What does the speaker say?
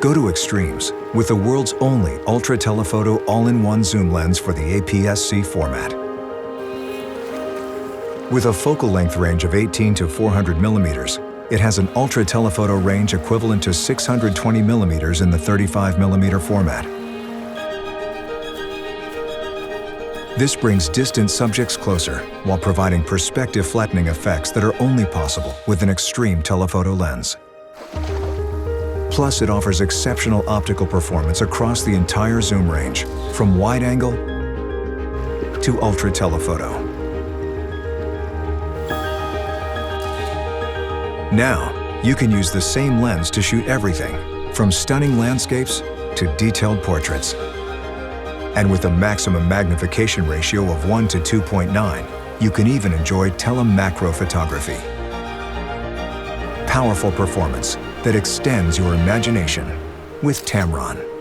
Go to extremes with the world's only ultra-telephoto all-in-one zoom lens for the APS-C format. With a focal length range of 18 to 400 millimeters, it has an ultra-telephoto range equivalent to 620 millimeters in the 35 millimeter format. This brings distant subjects closer while providing perspective flattening effects that are only possible with an extreme telephoto lens. Plus, it offers exceptional optical performance across the entire zoom range, from wide angle to ultra telephoto. Now, you can use the same lens to shoot everything, from stunning landscapes to detailed portraits. And with a maximum magnification ratio of 1 to 2.9, you can even enjoy telemacro photography. Powerful performance that extends your imagination with Tamron.